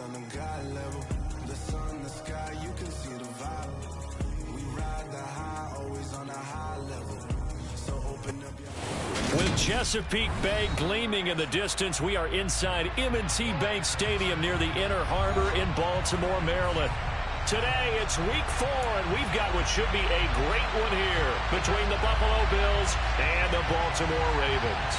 on a God level. The sun, the sky, you can see the vibe. We ride the high, always on a high level. So open up your... With Chesapeake Bay gleaming in the distance, we are inside M&T Bank Stadium near the Inner Harbor in Baltimore, Maryland. Today, it's week 4, and we've got what should be a great one here between the Buffalo Bills and the Baltimore Ravens.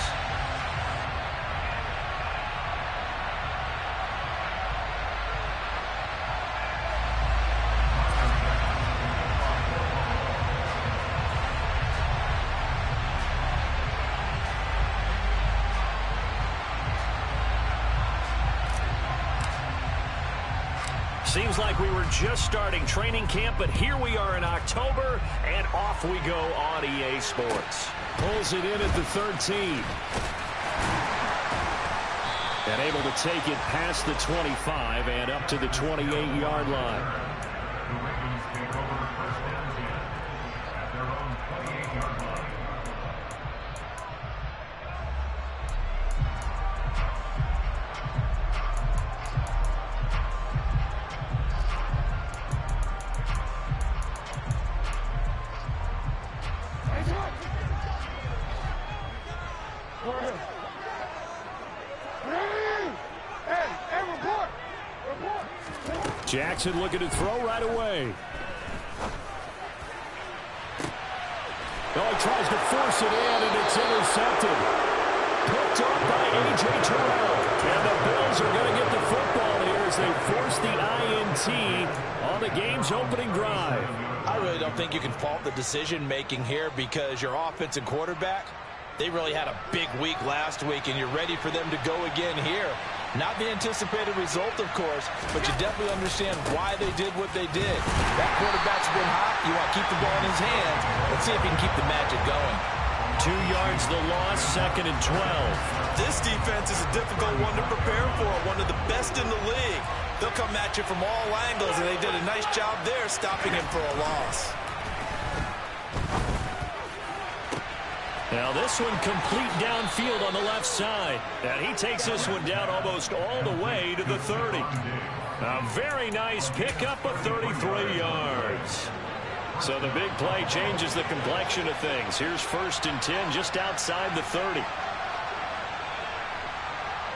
Seems like we were just starting training camp, but here we are in October, and off we go on EA Sports. Pulls it in at the 13. And able to take it past the 25 and up to the 28-yard line. Jackson looking to throw right away. Oh, he tries to force it in, and it's intercepted. Picked up by A.J. Terrell. And the Bills are going to get the football here as they force the INT on the game's opening drive. I really don't think you can fault the decision-making here because your offense and quarterback, they really had a big week last week, and you're ready for them to go again here. Not the anticipated result, of course, but you definitely understand why they did what they did. That quarterback's been hot. You want to keep the ball in his hands. Let's see if he can keep the magic going. 2 yards the loss, 2nd and 12. This defense is a difficult one to prepare for, one of the best in the league. They'll come at you from all angles, and they did a nice job there stopping him for a loss. Now this one complete downfield on the left side. And he takes this one down almost all the way to the 30. A very nice pickup of 33 yards. So the big play changes the complexion of things. Here's 1st and 10 just outside the 30.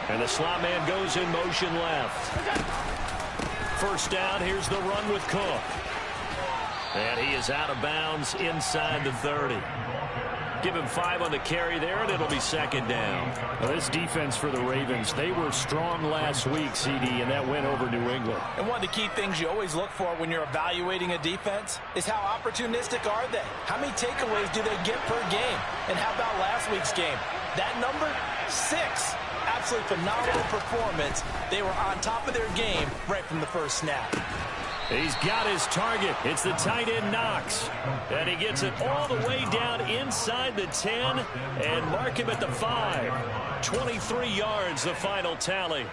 And the slot man goes in motion left. 1st down, here's the run with Cook. And he is out of bounds inside the 30. Give him 5 on the carry there, and it'll be 2nd down. Well, this defense for the Ravens, they were strong last week, CD, and that went over New England. And one of the key things you always look for when you're evaluating a defense is how opportunistic are they? How many takeaways do they get per game? And how about last week's game? That number, 6. Absolutely phenomenal performance. They were on top of their game right from the first snap. He's got his target. It's the tight end Knox. And he gets it all the way down inside the 10 and mark him at the 5. 23 yards, the final tally.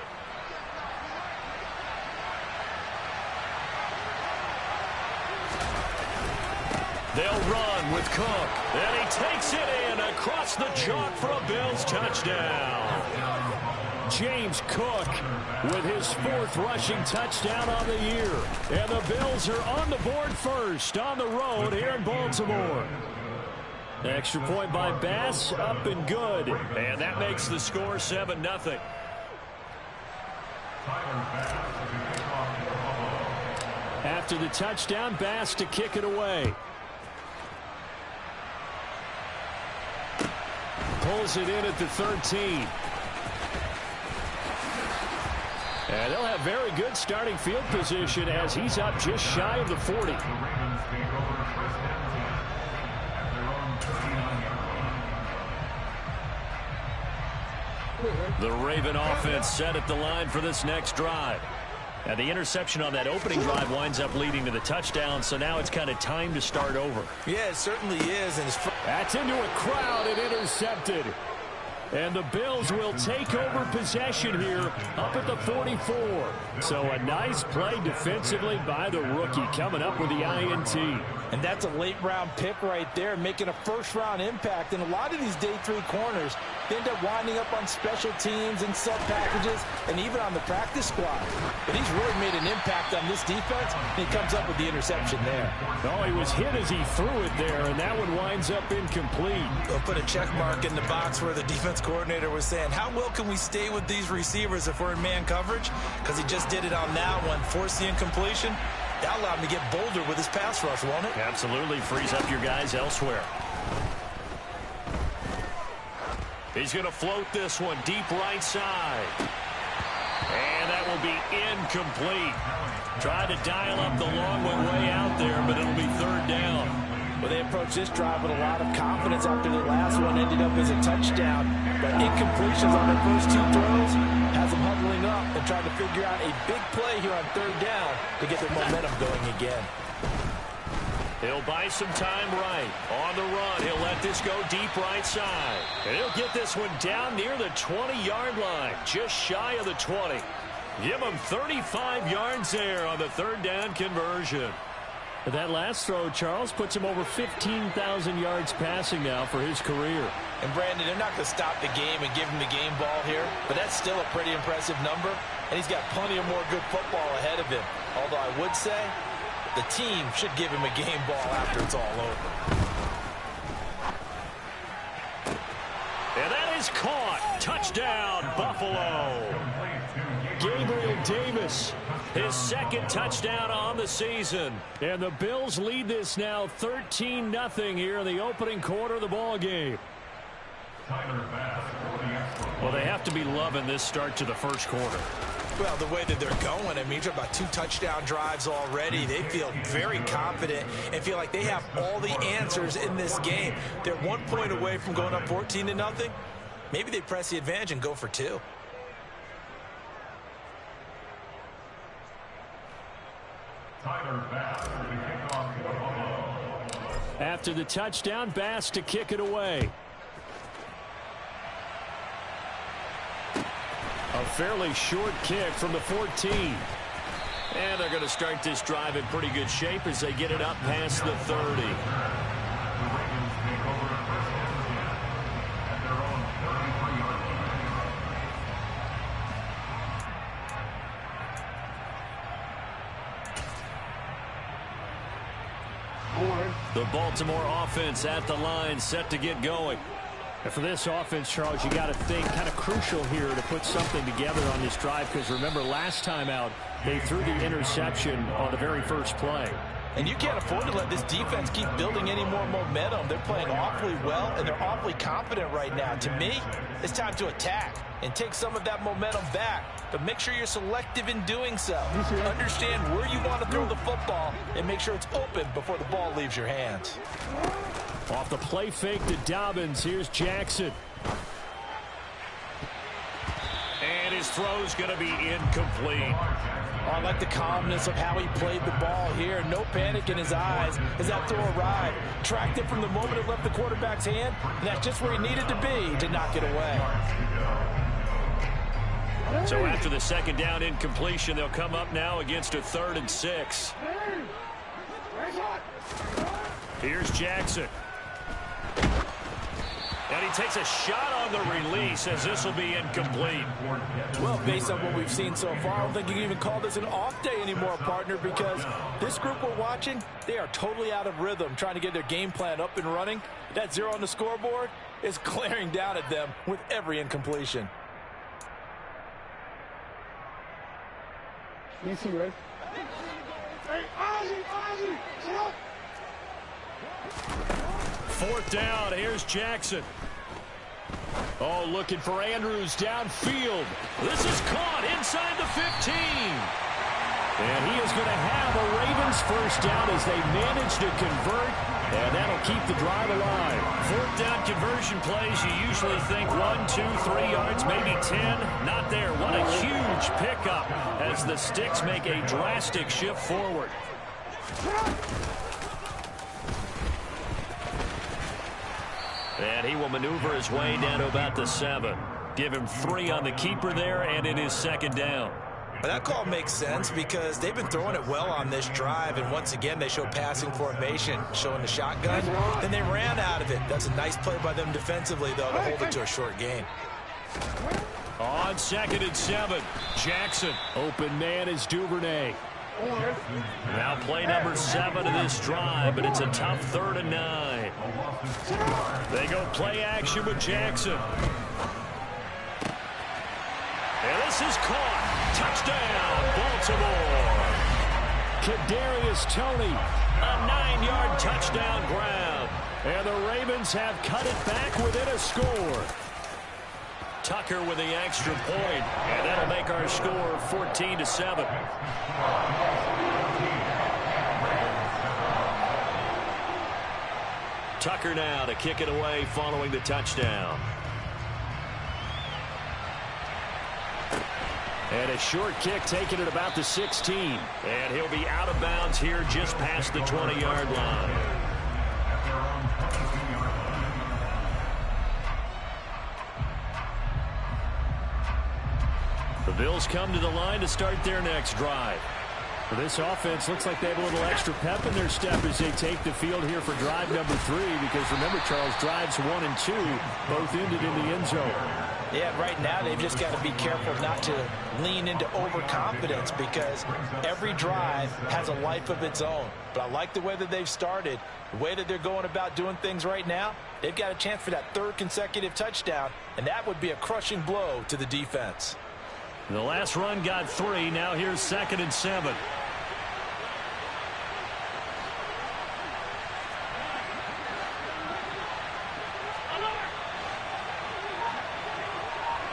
They'll run with Cook. And he takes it in across the chalk for a Bills touchdown. James Cook with his 4th rushing touchdown on the year. And the Bills are on the board first on the road here in Baltimore. Extra point by Bass, up and good. And that makes the score 7-0. After the touchdown, Bass to kick it away. Pulls it in at the 13. And they'll have very good starting field position as he's up just shy of the 40. The Raven offense set at the line for this next drive. And the interception on that opening drive winds up leading to the touchdown, so now it's kind of time to start over. Yeah, it certainly is. And that's into a crowd and intercepted. And the Bills will take over possession here up at the 44. So a nice play defensively by the rookie coming up with the INT. And that's a late-round pick right there, making a first-round impact. And a lot of these day 3 corners end up winding up on special teams and sub packages and even on the practice squad. But he's really made an impact on this defense, and he comes up with the interception there. Oh, he was hit as he threw it there, and that one winds up incomplete. They'll put a check mark in the box where the defense coordinator was saying, how well can we stay with these receivers if we're in man coverage? Because he just did it on that one, forced the incompletion. That allowed him to get bolder with his pass rush, won't it? Absolutely frees up your guys elsewhere. He's going to float this one deep right side. And that will be incomplete. Tried to dial up the long one way out there, but it'll be 3rd down. Well, they approached this drive with a lot of confidence after the last one ended up as a touchdown. But incompletions on their first 2 throws has them huddling up and trying to figure out a big play here on 3rd down to get their momentum going again. He'll buy some time right. On the run, he'll let this go deep right side. And he'll get this one down near the 20-yard line, just shy of the 20. Give him 35 yards there on the 3rd down conversion. That last throw, Charles, puts him over 15,000 yards passing now for his career. And, Brandon, they're not going to stop the game and give him the game ball here, but that's still a pretty impressive number, and he's got plenty of more good football ahead of him. Although I would say the team should give him a game ball after it's all over. And that is caught. Touchdown, Buffalo. Gabriel Davis, his 2nd touchdown on the season. And the Bills lead this now 13-0 here in the opening quarter of the ball game. Well, they have to be loving this start to the first quarter. Well, the way that they're going, I mean, you're talking about 2 touchdown drives already. They feel very confident and feel like they have all the answers in this game. They're 1 point away from going up 14-0. Maybe they press the advantage and go for 2. After the touchdown, Bass to kick it away. A fairly short kick from the 14. And they're going to start this drive in pretty good shape as they get it up past the 30. The Baltimore offense at the line, set to get going. And for this offense, Charles, you got to think kind of crucial here to put something together on this drive, because remember last time out they threw the interception on the very first play. And you can't afford to let this defense keep building any more momentum. They're playing awfully well, and they're awfully confident right now. To me, it's time to attack and take some of that momentum back. But make sure you're selective in doing so. Understand where you want to throw the football and make sure it's open before the ball leaves your hands. Off the play fake to Dobbins, here's Jackson. And his throw's going to be incomplete. Oh, I like the calmness of how he played the ball here. No panic in his eyes as that throw arrived. Tracked it from the moment it left the quarterback's hand, and that's just where he needed to be to knock it away. So after the 2nd down incompletion, they'll come up now against a 3rd and 6. Here's Jackson. And he takes a shot on the release as this will be incomplete. Well, based on what we've seen so far, I don't think you can even call this an off day anymore, partner, because this group we're watching, they are totally out of rhythm, trying to get their game plan up and running. That 0 on the scoreboard is glaring down at them with every incompletion. Easy, right? Hey, Ozzy, stop! 4th down, here's Jackson. Oh, looking for Andrews downfield. This is caught inside the 15. And he is going to have a Ravens first down as they manage to convert, and that'll keep the drive alive. 4th down conversion plays, you usually think 1, 2, 3 yards, maybe 10. Not there. What a huge pickup as the Sticks make a drastic shift forward. And he will maneuver his way down to about the 7. Give him 3 on the keeper there, and it is second down. That call makes sense because they've been throwing it well on this drive, and once again they show passing formation, showing the shotgun, and they ran out of it. That's a nice play by them defensively, though, to hold it to a short gain. On 2nd and 7, Jackson. Open man is Duvernay. Now play number 7 of this drive, but it's a tough 3rd and 9. They go play action with Jackson. And this is caught. Touchdown, Baltimore. Kadarius Toney, a 9-yard touchdown grab. And the Ravens have cut it back within a score. Tucker with the extra point, and that'll make our score 14-7. Tucker now to kick it away following the touchdown. And a short kick taken at about the 16. And he'll be out of bounds here just past the 20-yard line. The Bills come to the line to start their next drive. For this offense, looks like they have a little extra pep in their step as they take the field here for drive number 3. Because remember, Charles, drives 1 and 2 both ended in the end zone. Yeah, right now they've just got to be careful not to lean into overconfidence because every drive has a life of its own. But I like the way that they've started, the way that they're going about doing things right now. They've got a chance for that 3rd consecutive touchdown, and that would be a crushing blow to the defense. The last run got 3. Now here's 2nd and 7.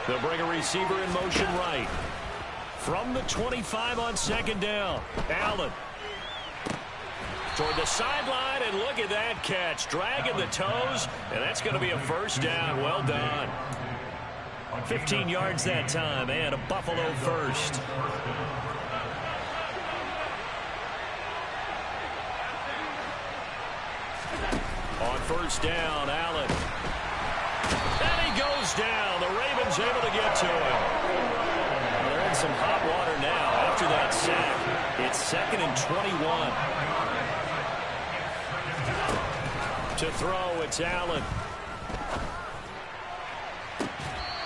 They'll bring a receiver in motion right. From the 25 on 2nd down. Allen. Toward the sideline, and look at that catch. Dragging the toes, and that's going to be a 1st down. Well done. 15 yards that time, and a Buffalo 1st. On 1st down, Allen. And he goes down. The Ravens able to get to him. Well, they're in some hot water now after that sack. It's 2nd and 21. To throw, it's Allen.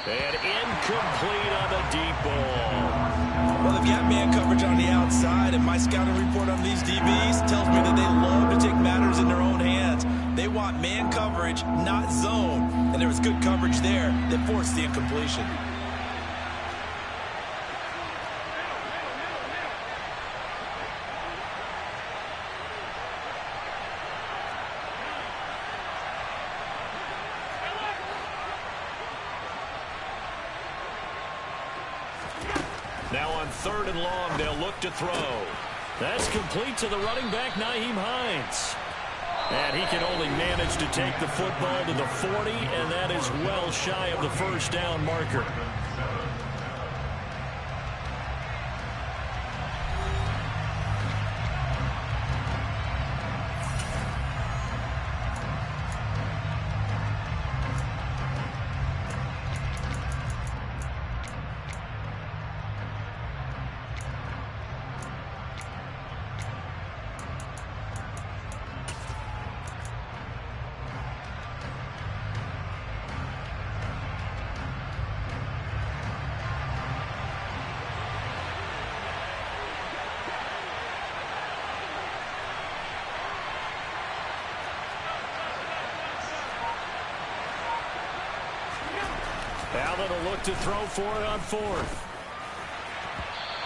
And incomplete on the deep ball. Well, they've got man coverage on the outside, and my scouting report on these DBs tells me that they love to take matters in their own hands. They want man coverage, not zone. And there was good coverage there that forced the incompletion. Now on 3rd and long, they'll look to throw. That's complete to the running back, Nyheim Hines. And he can only manage to take the football to the 40, and that is well shy of the 1st down marker. Allen will look to throw for it on 4th.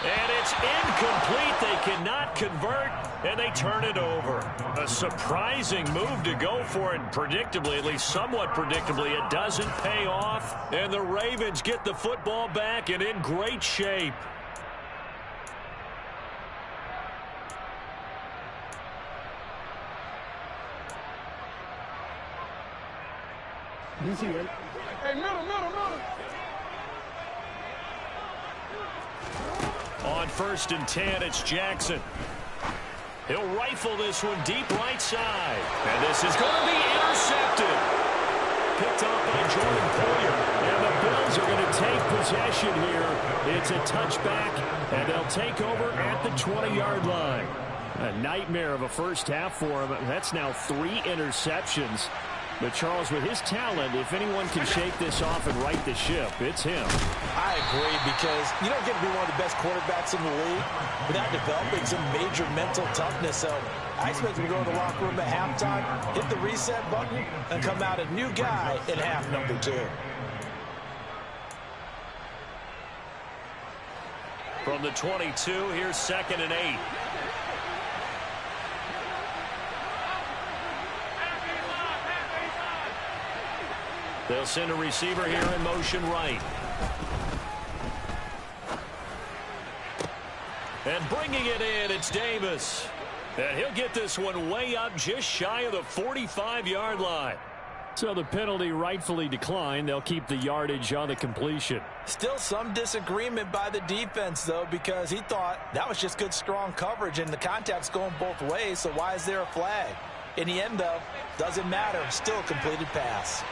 And it's incomplete. They cannot convert, and they turn it over. A surprising move to go for it. Predictably, at least somewhat predictably, it doesn't pay off. And the Ravens get the football back and in great shape. Hey, middle. On 1st and 10, it's Jackson. He'll rifle this one deep right side. And this is going to be intercepted. picked off by Jordan Poyer. And the Bills are going to take possession here. It's a touchback, and they'll take over at the 20-yard line. A nightmare of a first half for him. That's now 3 interceptions. But, Charles, with his talent, if anyone can shake this off and right the ship, it's him. I agree, because you don't get to be one of the best quarterbacks in the league without developing some major mental toughness. So I expect him to go to the locker room at halftime, hit the reset button, and come out a new guy in half number 2. From the 22, here's 2nd and 8. They'll send a receiver here in motion right. And bringing it in, it's Davis. And he'll get this one way up just shy of the 45-yard line. So the penalty rightfully declined. They'll keep the yardage on the completion. Still some disagreement by the defense, though, because he thought that was just good, strong coverage, and the contact's going both ways, so why is there a flag? In the end, though, doesn't matter. Still a completed pass.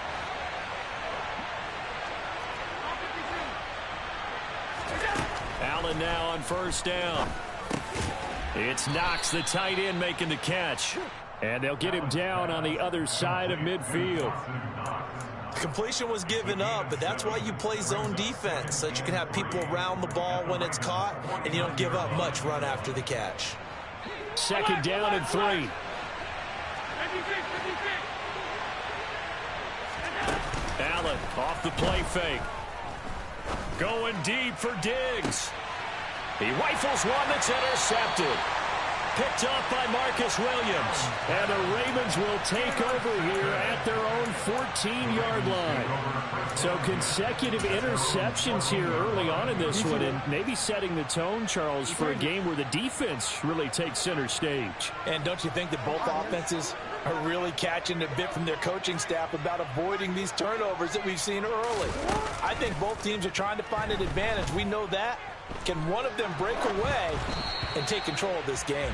Allen now on first down. It's Knox, the tight end, making the catch. And they'll get him down on the other side of midfield. Completion was given up, but that's why you play zone defense, so that you can have people around the ball when it's caught, and you don't give up much run after the catch. 2nd down and 3. Allen off the play fake. Going deep for Diggs. He rifles one that's intercepted. Picked up by Marcus Williams. And the Ravens will take over here at their own 14-yard line. So consecutive interceptions here early on in this one, and maybe setting the tone, Charles, for a game where the defense really takes center stage. And don't you think that both offenses are really catching a bit from their coaching staff about avoiding these turnovers that we've seen early? I think both teams are trying to find an advantage. We know that. Can one of them break away and take control of this game?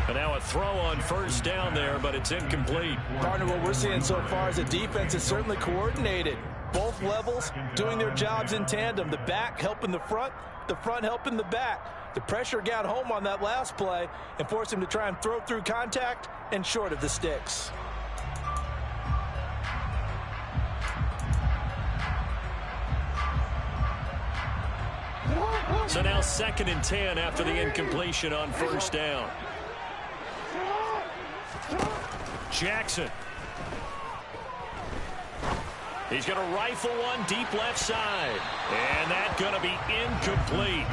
And now a throw on first down there, but it's incomplete. Partner, what we're seeing so far is the defense is certainly coordinated. Both levels doing their jobs in tandem. The back helping the front helping the back. The pressure got home on that last play and forced him to try and throw through contact and short of the sticks. So now 2nd and 10 after the incompletion on first down. Jackson. He's going to rifle one deep left side. And that's going to be incomplete.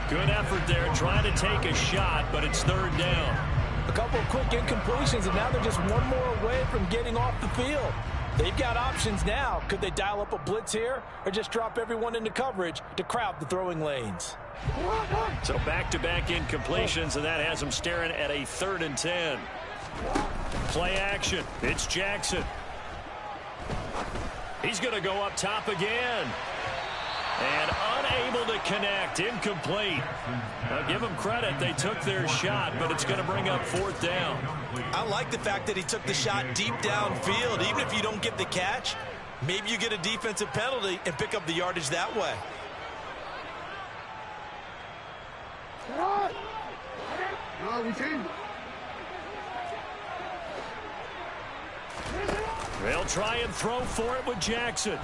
Good effort there trying to take a shot, but it's 3rd down. A couple of quick incompletions, and now they're just one more away from getting off the field. They've got options now. Could they dial up a blitz here or just drop everyone into coverage to crowd the throwing lanes? So back-to-back incompletions, and that has them staring at a 3rd and 10. Play action. It's Jackson. He's going to go up top again. And unable to connect. Incomplete. Now give them credit. They took their shot, but it's going to bring up 4th down. I like the fact that he took the shot deep downfield. Even if you don't get the catch, maybe you get a defensive penalty and pick up the yardage that way. They'll try and throw for it with Jackson.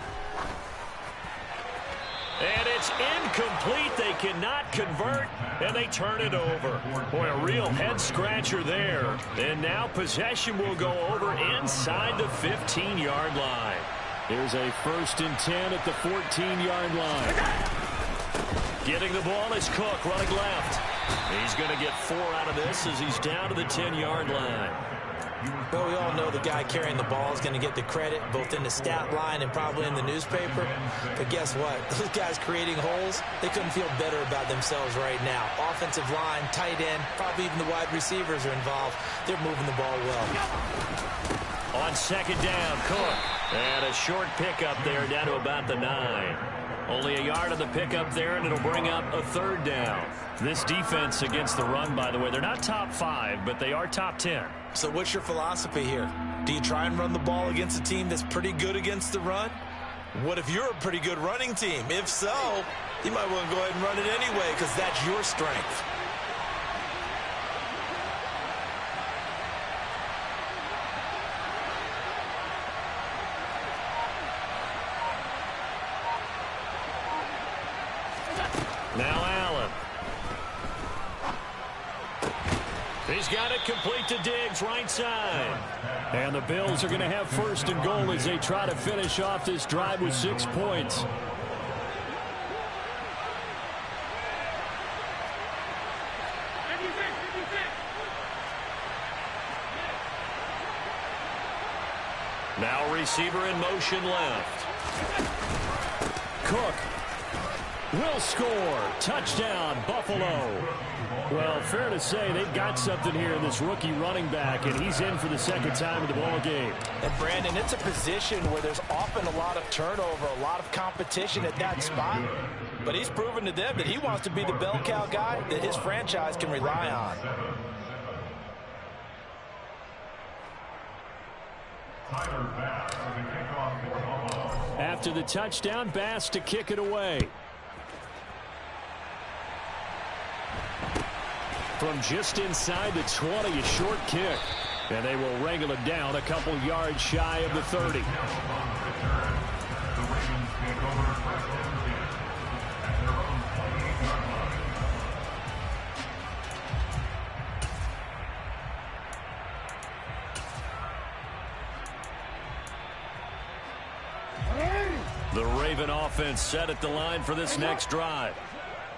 And it's incomplete. They cannot convert, and they turn it over. Boy, a real head-scratcher there. And now possession will go over inside the 15-yard line. Here's a 1st and 10 at the 14-yard line. Getting the ball is Cook running left. He's going to get 4 out of this as he's down to the 10-yard line. Well, we all know the guy carrying the ball is going to get the credit, both in the stat line and probably in the newspaper. But guess what? Those guys creating holes, they couldn't feel better about themselves right now. Offensive line, tight end, probably even the wide receivers are involved. They're moving the ball well. On 2nd down, Cook. And a short pickup there down to about the 9. Only a yard on the pickup there, and it'll bring up a third down. This defense against the run, by the way, they're not top 5, but they are top 10. So what's your philosophy here? Do you try and run the ball against a team that's pretty good against the run? What if you're a pretty good running team? If so, you might want to go ahead and run it anyway because that's your strength. Now Allen. He's got it complete to Diggs, right side. And the Bills are going to have first and goal as they try to finish off this drive with 6 points. Now receiver in motion left. Cook will score. Touchdown, Buffalo. Well, fair to say they've got something here in this rookie running back, and he's in for the second time in the ball game. And, Brandon, it's a position where there's often a lot of turnover, a lot of competition at that spot. But he's proven to them that he wants to be the bell cow guy that his franchise can rely on. After the touchdown, Bass to kick it away. From just inside the 20, a short kick. And they will wrangle it down a couple yards shy of the 30. The Raven offense set at the line for this next drive.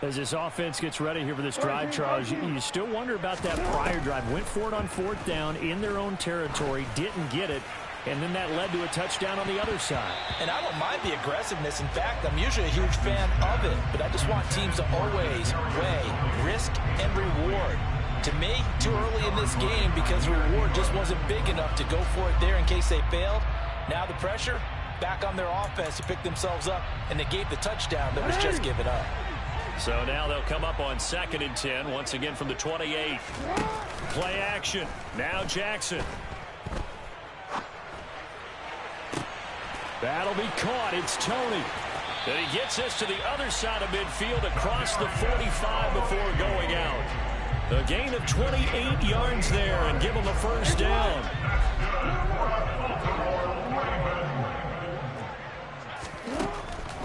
As this offense gets ready here for this drive, Charles, you still wonder about that prior drive. Went for it on 4th down in their own territory, didn't get it, and then that led to a touchdown on the other side. And I don't mind the aggressiveness. In fact, I'm usually a huge fan of it, but I just want teams to always weigh risk and reward. To me, too early in this game because the reward just wasn't big enough to go for it there in case they failed. Now the pressure back on their offense to pick themselves up, and they gave the touchdown that was just given up. So now they'll come up on 2nd and 10, once again from the 28. Play action. Now Jackson. That'll be caught. It's Tony. And he gets this to the other side of midfield across the 45 before going out. A gain of 28 yards there and give him a first down.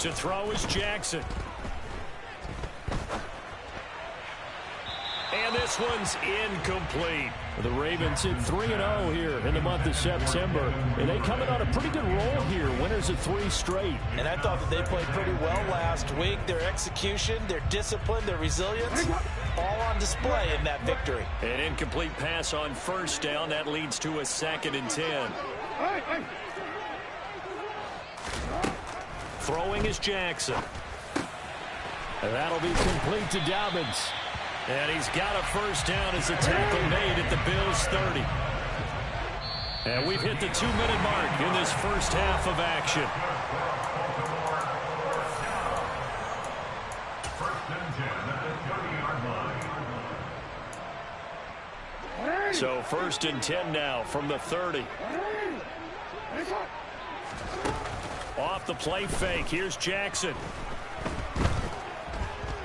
To throw is Jackson. And this one's incomplete. The Ravens hit 3-0 here in the month of September. And they come in on a pretty good roll here. Winners of 3 straight. And I thought that they played pretty well last week. Their execution, their discipline, their resilience, all on display in that victory. An incomplete pass on 1st down. That leads to a 2nd and 10. Throwing is Jackson. And that'll be complete to Dobbins. And he's got a first down as the tackle made at the Bills' 30. And we've hit the 2-minute mark in this first half of action. So 1st and 10 now from the 30. Off the play fake. Here's Jackson.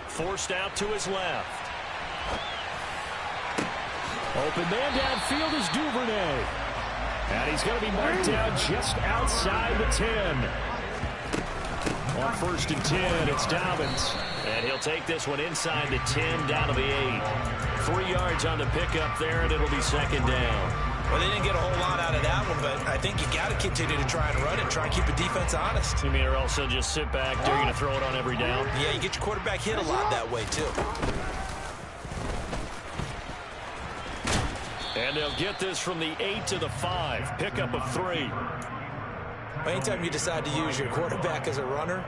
Forced out to his left. Open man downfield is Duvernay. And he's going to be marked down just outside the 10. On 1st and 10, it's Dobbins. And he'll take this one inside the 10 down to the 8. 3 yards on the pickup there, and it'll be 2nd down. Well, they didn't get a whole lot out of that one, but I think you got to continue to try and run it, try and keep the defense honest. You mean, or else they'll just sit back, they're going to throw it on every down? Yeah, you get your quarterback hit a lot that way, too. And they'll get this from the 8 to the 5. Pickup of 3. Anytime you decide to use your quarterback as a runner,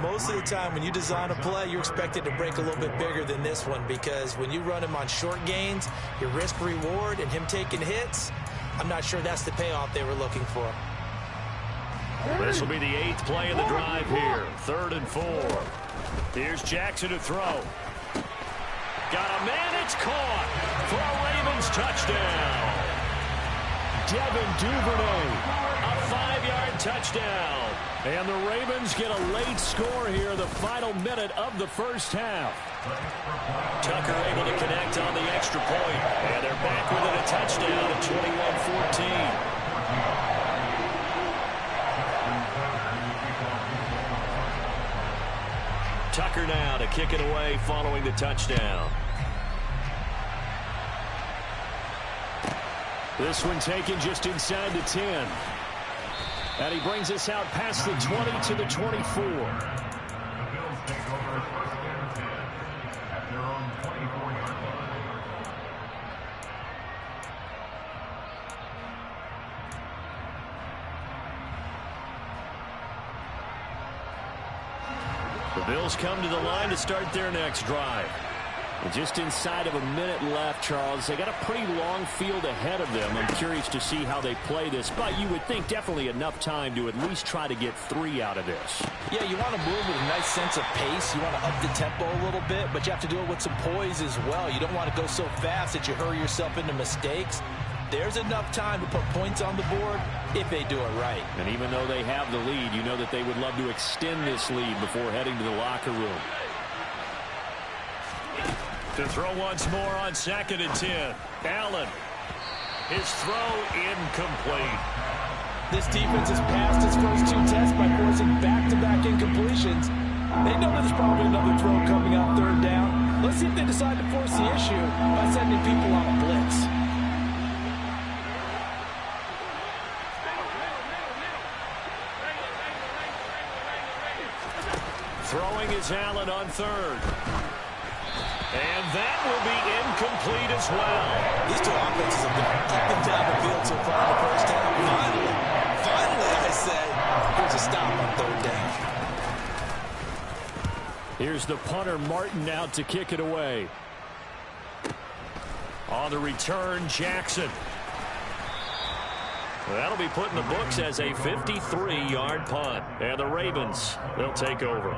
most of the time when you design a play, you're expected to break a little bit bigger than this one because when you run him on short gains, your risk-reward and him taking hits, I'm not sure that's the payoff they were looking for. This will be the 8th play of the drive here. 3rd and 4. Here's Jackson to throw. Got a man, it's caught for a Ravens touchdown. Devin Duvernay, a 5-yard touchdown. And the Ravens get a late score here, the final minute of the first half. Tucker able to connect on the extra point, and they're back within a touchdown at 21-14. Tucker now to kick it away following the touchdown. This one taken just inside the 10. And he brings us out past the 20 to the 24. The Bills come to the line to start their next drive. And just inside of a minute left, Charles. They got a pretty long field ahead of them. I'm curious to see how they play this, but you would think definitely enough time to at least try to get 3 out of this. Yeah, you want to move with a nice sense of pace. You want to up the tempo a little bit, but you have to do it with some poise as well. You don't want to go so fast that you hurry yourself into mistakes. There's enough time to put points on the board if they do it right. And even though they have the lead, you know that they would love to extend this lead before heading to the locker room. To throw once more on 2nd and 10. Allen. His throw incomplete. This defense has passed its first 2 tests by forcing back-to-back incompletions. They know there's probably another throw coming on 3rd down. Let's see if they decide to force the issue by sending people on a blitz. Throwing is Allen on 3rd. And that will be incomplete as well. These two offenses have been up and down the field so far in the first half. Finally, I say, here's a stop on 3rd down. Here's the punter, Martin, out to kick it away. On the return, Jackson. That'll be put in the books as a 53-yard punt. And the Ravens, they'll take over.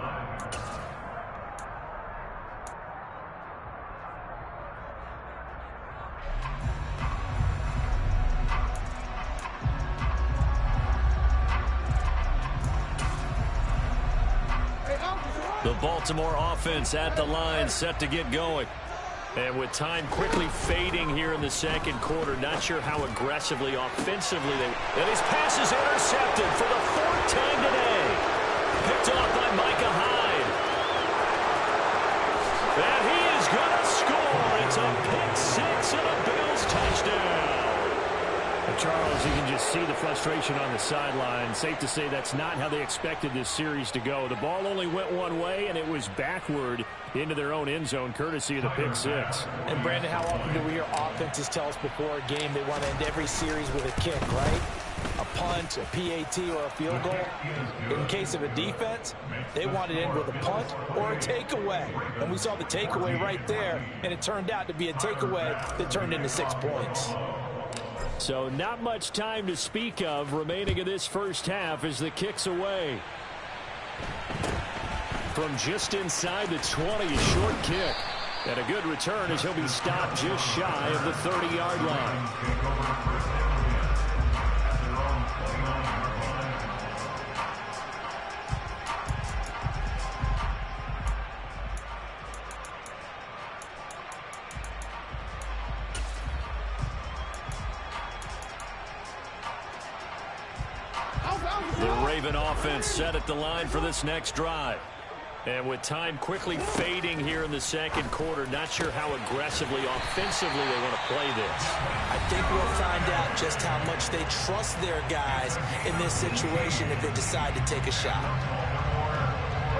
The Baltimore offense at the line, set to get going. And with time quickly fading here in the 2nd quarter, not sure how aggressively, offensively they... And his pass is intercepted for the 4th time today. Picked off by Micah Hyde. And he is going to score. It's a pick 6 and a Bills touchdown. Charles, you can just see the frustration on the sideline. Safe to say that's not how they expected this series to go. The ball only went one way, and it was backward into their own end zone, courtesy of the pick 6. And, Brandon, how often do we hear offenses tell us before a game they want to end every series with a kick, right? A punt, a PAT, or a field goal. In case of a defense, they want it in with a punt or a takeaway. And we saw the takeaway right there, and it turned out to be a takeaway that turned into 6 points. So not much time to speak of remaining in this first half as the kick's away. From just inside the 20, a short kick. And a good return as he'll be stopped just shy of the 30-yard line. The Raven offense set at the line for this next drive. And with time quickly fading here in the 2nd quarter, not sure how aggressively, offensively they want to play this. I think we'll find out just how much they trust their guys in this situation if they decide to take a shot.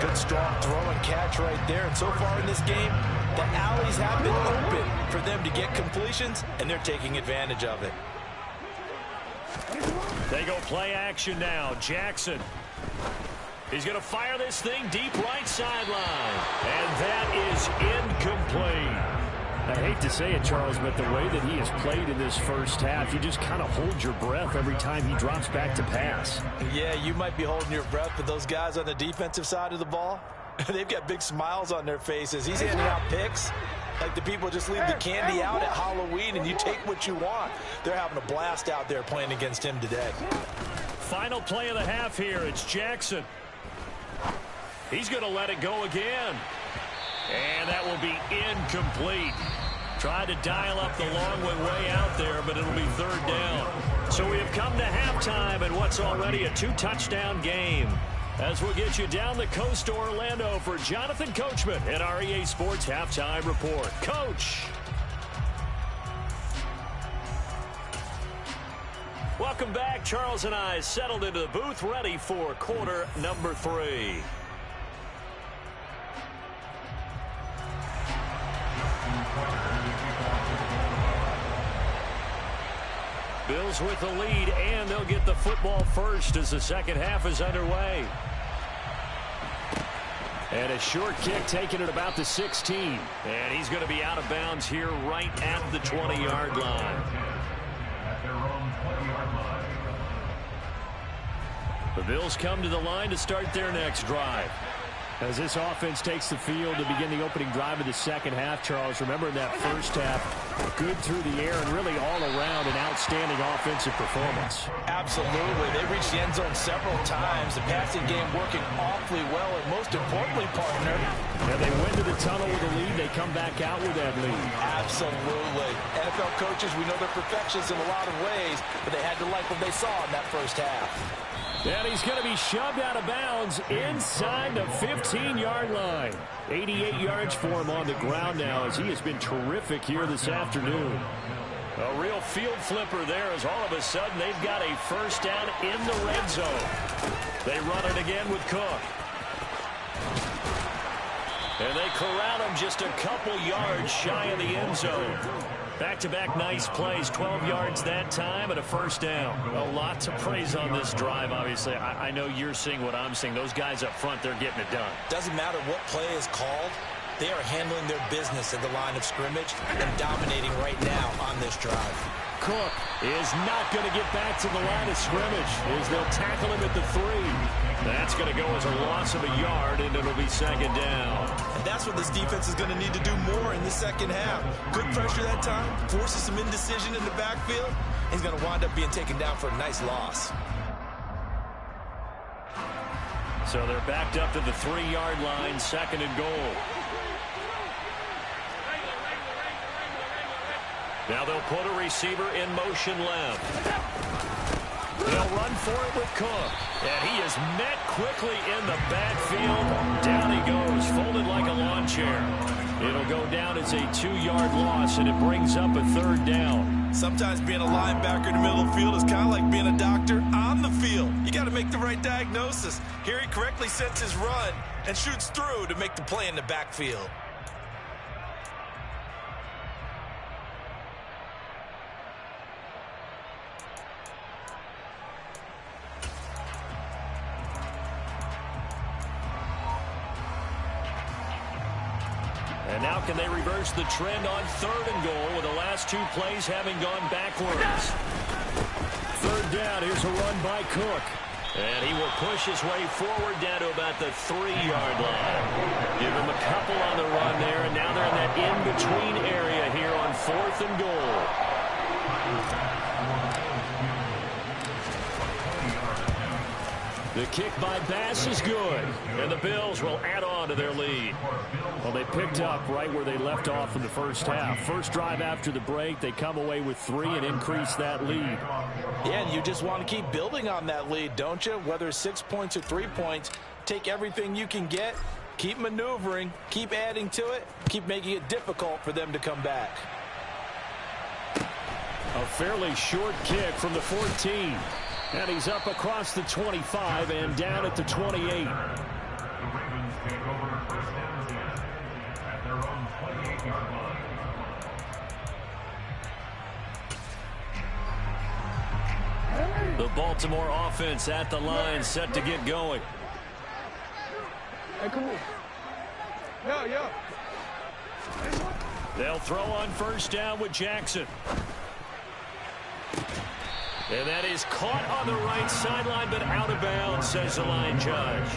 Good strong throw and catch right there. And so far in this game, the alleys have been open for them to get completions, and they're taking advantage of it. They go play action now. Jackson. He's going to fire this thing deep right sideline. And that is incomplete. I hate to say it, Charles, but the way that he has played in this first half, you just kind of hold your breath every time he drops back to pass. Yeah, you might be holding your breath, but those guys on the defensive side of the ball, they've got big smiles on their faces. He's handing out picks like the people just leave the candy out at Halloween and you take what you want. They're having a blast out there playing against him today. Final play of the half here. It's Jackson. He's going to let it go again. And that will be incomplete. Tried to dial up the long way out there, but it'll be third down. So we have come to halftime in what's already a 2-touchdown game. As we'll get you down the coast to Orlando for Jonathan Coachman and our EA Sports Halftime Report. Coach. Welcome back. Charles and I settled into the booth, ready for quarter number 3. Bills with the lead, and they'll get the football first as the second half is underway. And a short kick taken at about the 16. And he's going to be out of bounds here right at the 20-yard line. The Bills come to the line to start their next drive. As this offense takes the field to begin the opening drive of the second half, Charles, remember in that first half, good through the air and really all around an outstanding offensive performance. Absolutely. They reached the end zone several times. The passing game working awfully well, and most importantly, partner. And they went to the tunnel with a lead. They come back out with that lead. Absolutely. NFL coaches, we know they're perfectionists in a lot of ways, but they had to like what they saw in that first half. And he's going to be shoved out of bounds inside the 15-yard line. 88 yards for him on the ground now as he has been terrific here this afternoon. A real field flipper there as all of a sudden they've got a first down in the red zone. They run it again with Cook. And they corral him just a couple yards shy of the end zone. Back-to-back nice plays, 12 yards that time and a first down. A lot to praise on this drive, obviously. I know you're seeing what I'm seeing. Those guys up front, they're getting it done. Doesn't matter what play is called. They are handling their business at the line of scrimmage and dominating right now on this drive. Cook is not going to get back to the line of scrimmage as they'll tackle him at the 3. That's going to go as a loss of a yard, and it'll be second down. And that's what this defense is going to need to do more in the second half. Good pressure that time, forces some indecision in the backfield. He's going to wind up being taken down for a nice loss. So they're backed up to the 3-yard line, second and goal. Now they'll put a receiver in motion left. They'll run for it with Cook. And he is met quickly in the backfield. Down he goes, folded like a lawn chair. It'll go down as a 2-yard loss, and it brings up a third down. Sometimes being a linebacker in the middle of the field is kind of like being a doctor on the field. You got to make the right diagnosis. Here he correctly sets his run and shoots through to make the play in the backfield. And now can they reverse the trend on third and goal with the last 2 plays having gone backwards? Third down, here's a run by Cook. And he will push his way forward down to about the 3-yard line. Give him a couple on the run there, and now they're in that in-between area here on 4th and goal. The kick by Bass is good, and the Bills will add on to their lead. Well, they picked up right where they left off in the first half. First drive after the break, they come away with 3 and increase that lead. Yeah, and you just want to keep building on that lead, don't you? Whether 6 points or 3 points, take everything you can get, keep maneuvering, keep adding to it, keep making it difficult for them to come back. A fairly short kick from the 14. And he's up across the 25 and down at the 28. The Baltimore offense at the line, set to get going. Hey, come on. Yo. They'll throw on first down with Jackson. And that is caught on the right sideline, but out of bounds, says the line judge.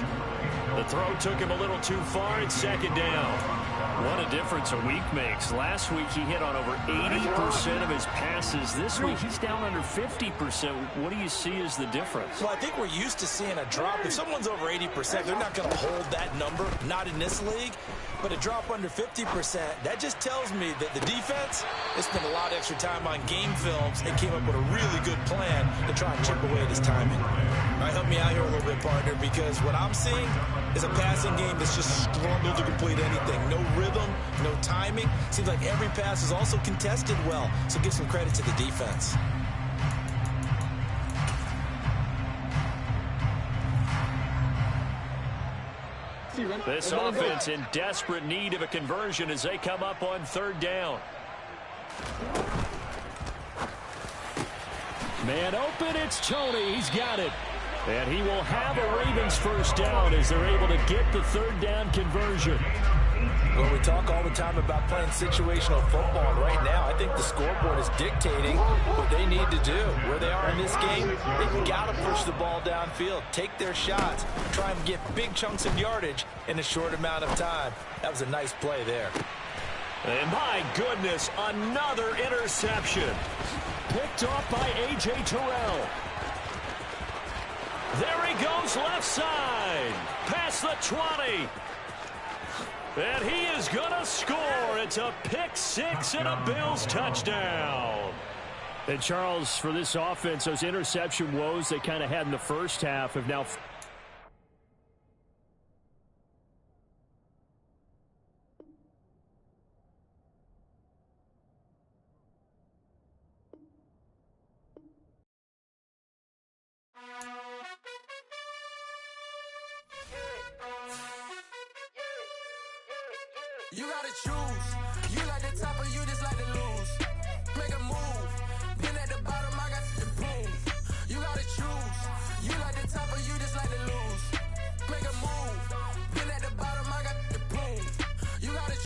The throw took him a little too far. It's second down. What a difference a week makes. Last week he hit on over 80% of his passes. This week he's down under 50%. What do you see as the difference? Well, I think we're used to seeing a drop. If someone's over 80%, they're not going to hold that number, not in this league. But a drop under 50%, that just tells me that the defense has spent a lot of extra time on game films and came up with a really good plan to try and chip away at his timing. All right, help me out here a little bit, partner, because what I'm seeing is a passing game that's just struggled to complete anything. No rhythm, no timing. Seems like every pass is also contested well, so give some credit to the defense. This offense in desperate need of a conversion as they come up on third down. Man open, it's Tony. He's got it. And he will have a Ravens first down as they're able to get the third down conversion. Well, we talk all the time about playing situational football, and right now I think the scoreboard is dictating what they need to do. Where they are in this game, they've got to push the ball downfield, take their shots, try and get big chunks of yardage in a short amount of time. That was a nice play there. And my goodness, another interception. Picked off by A.J. Terrell. There he goes left side. Past the 20. And he is going to score. It's a pick six and a Bills touchdown. And Charles, for this offense, those interception woes they kind of had in the first half have now... You gotta choose. You like the top or you just like the lose.